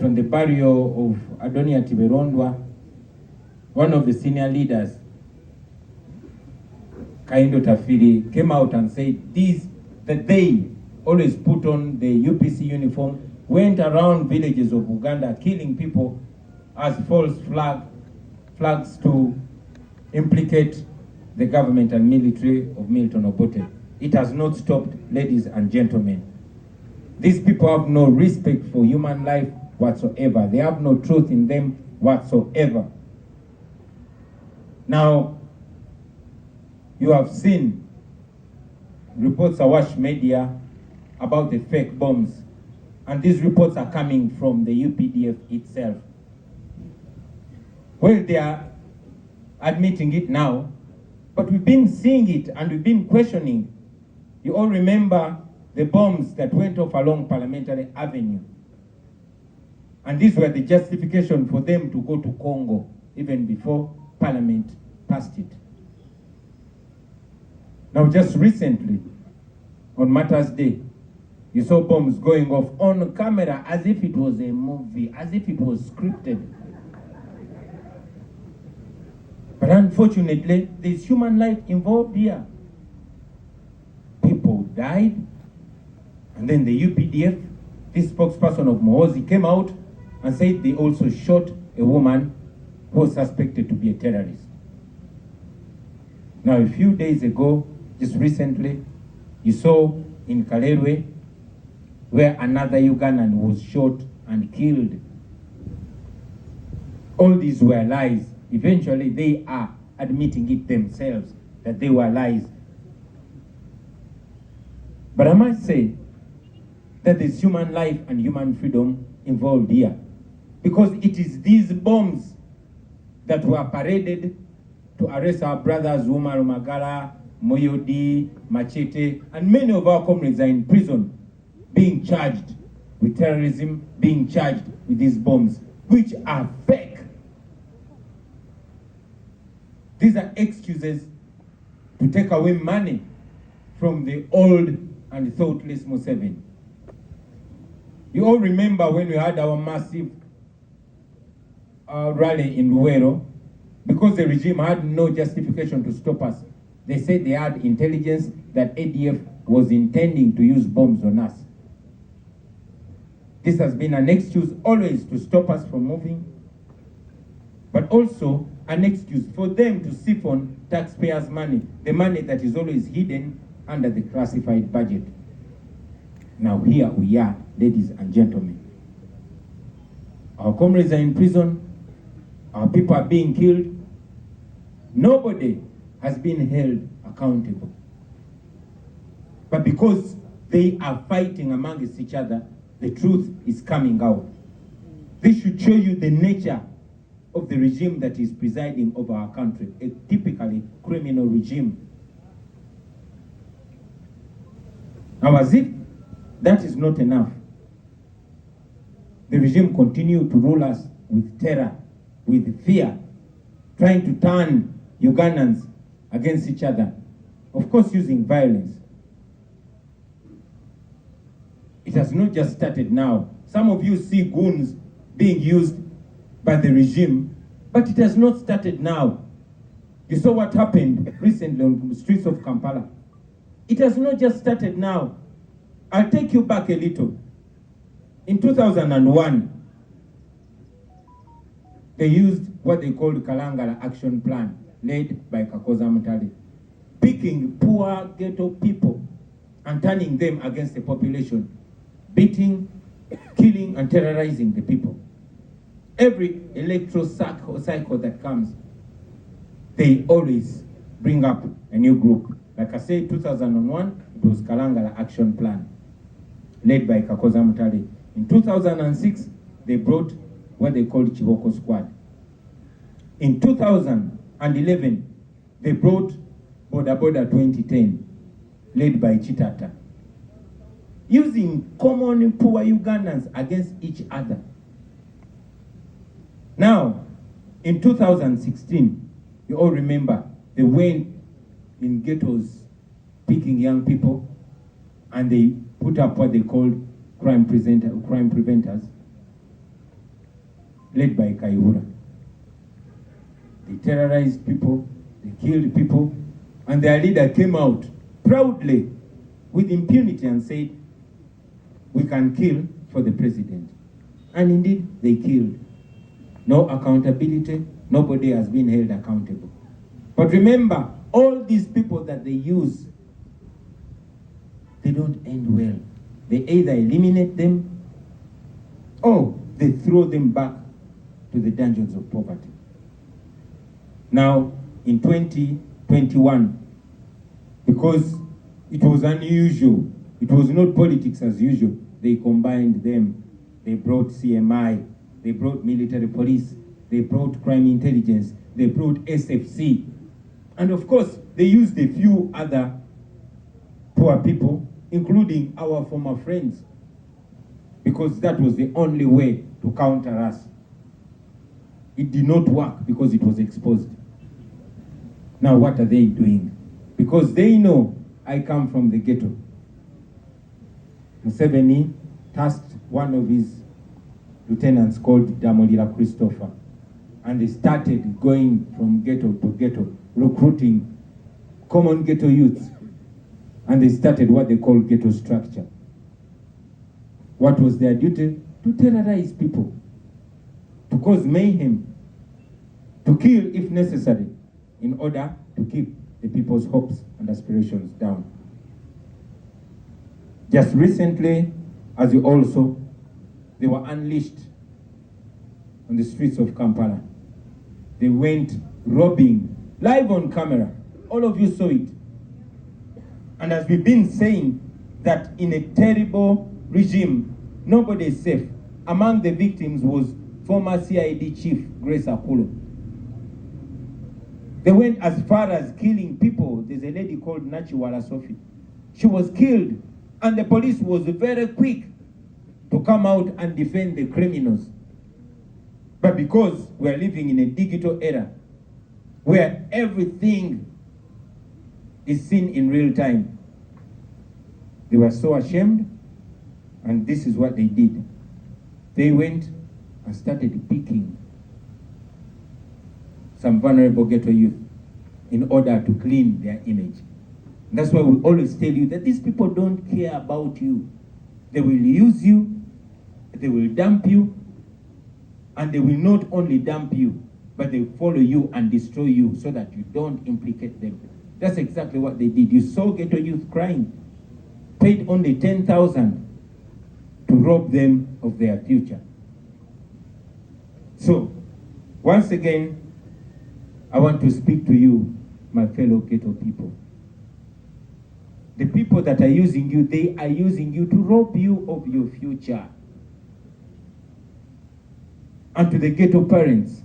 On the burial of Adonia Tiberondwa, one of the senior leaders, Kaindo Tafiri, came out and said that they always put on the UPC uniform, went around villages of Uganda killing people as false flags to implicate the government and military of Milton Obote. It has not stopped, ladies and gentlemen. These people have no respect for human life whatsoever. They have no truth in them whatsoever. Now, you have seen reports awash media about the fake bombs, and these reports are coming from the UPDF itself. Well, they are admitting it now, but we've been seeing it and we've been questioning. You all remember the bombs that went off along Parliamentary Avenue. And these were the justification for them to go to Congo, even before Parliament passed it. Now, just recently, on Martyrs' Day, you saw bombs going off on camera as if it was a movie, as if it was scripted. But unfortunately, there's human life involved here. People died, and then the UPDF, this spokesperson of Mohozi, came out and said they also shot a woman who was suspected to be a terrorist. Now, a few days ago, just recently, you saw in Kalerwe, where another Ugandan was shot and killed. All these were lies. Eventually, they are admitting it themselves that they were lies. But I must say that there's human life and human freedom involved here, because it is these bombs that were paraded to arrest our brothers Umar Magara, Moyodi, Machete, and many of our comrades are in prison, being charged with terrorism, being charged with these bombs, which are fake. These are excuses to take away money from the old and thoughtless Museveni. You all remember when we had our massive rally in Luwero, because the regime had no justification to stop us. They said they had intelligence that ADF was intending to use bombs on us. This has been an excuse always to stop us from moving, but also an excuse for them to siphon taxpayers' money, the money that is always hidden under the classified budget. Now here we are, ladies and gentlemen. Our comrades are in prison, our people are being killed. Nobody has been held accountable. But because they are fighting amongst each other, the truth is coming out. This should show you the nature of the regime that is presiding over our country, a typically criminal regime. Now, as if that is not enough, the regime continued to rule us with terror, with fear, trying to turn Ugandans against each other, of course using violence. It has not just started now. Some of you see goons being used by the regime, but it has not started now. You saw what happened recently on the streets of Kampala. It has not just started now. I'll take you back a little. In 2001, they used what they called Kalangala Action Plan, led by Kakoza Mutale, picking poor ghetto people and turning them against the population, beating, killing, and terrorizing the people. Every electoral cycle that comes, they always bring up a new group. Like I said, 2001, it was Kalangala Action Plan, led by Kakoza Mutale. In 2006, they brought what they called Chiboko Squad. In 2011, they brought Boda Boda 2010, led by Chitata, using common poor Ugandans against each other. Now, in 2016, you all remember, they went in ghettos picking young people, and they put up what they called crime preventers. led by Kayihura. They terrorized people, they killed people, and their leader came out proudly with impunity and said, we can kill for the president. And indeed, they killed. No accountability, nobody has been held accountable. But remember, all these people that they use, they don't end well. They either eliminate them or they throw them back to the dungeons of poverty. Now, in 2021, because it was unusual, it was not politics as usual, they combined them. They brought CMI, they brought military police, they brought crime intelligence, they brought SFC. And of course, they used a few other poor people, including our former friends, because that was the only way to counter us. It did not work because it was exposed. Now what are they doing? Because they know I come from the ghetto. Museveni tasked one of his lieutenants called Damolira Christopher, and they started going from ghetto to ghetto, recruiting common ghetto youths, and they started what they call ghetto structure. What was their duty? To terrorize people, to cause mayhem, to kill if necessary, in order to keep the people's hopes and aspirations down. Just recently, as you all saw, they were unleashed on the streets of Kampala. They went robbing, live on camera. All of you saw it. And as we've been saying, that in a terrible regime, nobody is safe. Among the victims was former CID chief Grace Akulo. They went as far as killing people. There's a lady called Nachiwala Sophie. She was killed, and the police was very quick to come out and defend the criminals. But because we are living in a digital era where everything is seen in real time, they were so ashamed, and this is what they did. They went and started picking some vulnerable ghetto youth in order to clean their image. And that's why we always tell you that these people don't care about you. They will use you, they will dump you, and they will not only dump you, but they will follow you and destroy you so that you don't implicate them. That's exactly what they did. You saw ghetto youth crying, paid only 10,000 to rob them of their future. So, once again, I want to speak to you, my fellow ghetto people. The people that are using you, they are using you to rob you of your future. And to the ghetto parents,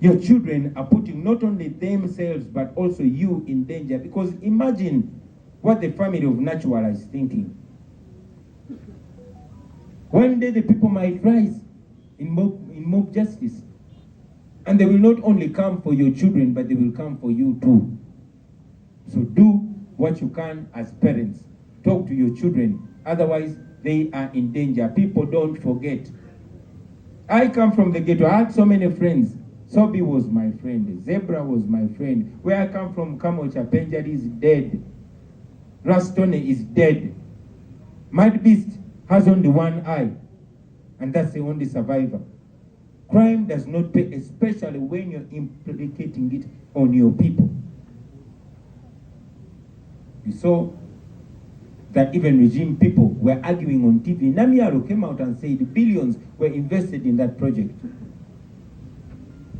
your children are putting not only themselves but also you in danger, because imagine what the family of Nachiwala is thinking. One day the people might rise in mob justice, and they will not only come for your children, but they will come for you too. So do what you can as parents. Talk to your children, otherwise they are in danger. People don't forget. I come from the ghetto. I had so many friends. Sobi was my friend. Zebra was my friend. Where I come from, Kamocha Penjari is dead. Rastone is dead. Mad Beast has only one eye, and that's the only survivor. Crime does not pay, especially when you're implicating it on your people. You saw that even regime people were arguing on TV. Namiaro came out and said billions were invested in that project.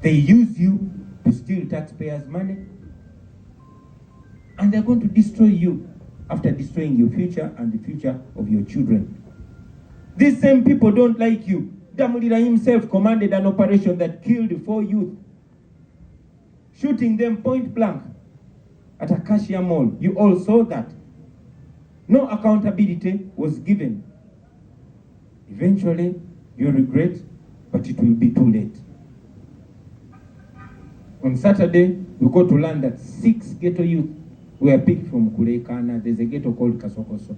They use you to steal taxpayers' money, and they're going to destroy you after destroying your future and the future of your children. These same people don't like you. Damolira himself commanded an operation that killed 4 youth, shooting them point blank at Acacia Mall. You all saw that. No accountability was given. Eventually, you regret, but it will be too late. On Saturday, we got to learn that 6 ghetto youth were picked from Kulekana. There's a ghetto called Kasokoso.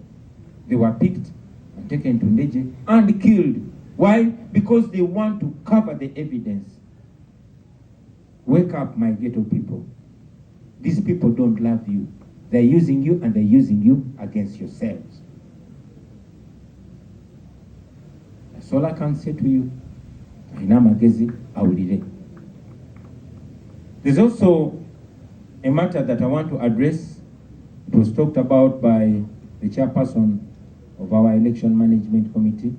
They were picked and taken to Ndeje and killed Why? Because they want to cover the evidence. Wake up, my ghetto people. These people don't love you. They're using you, and they're using you against yourselves. That's all I can say to you. There's also a matter that I want to address. It was talked about by the chairperson of our election management committee.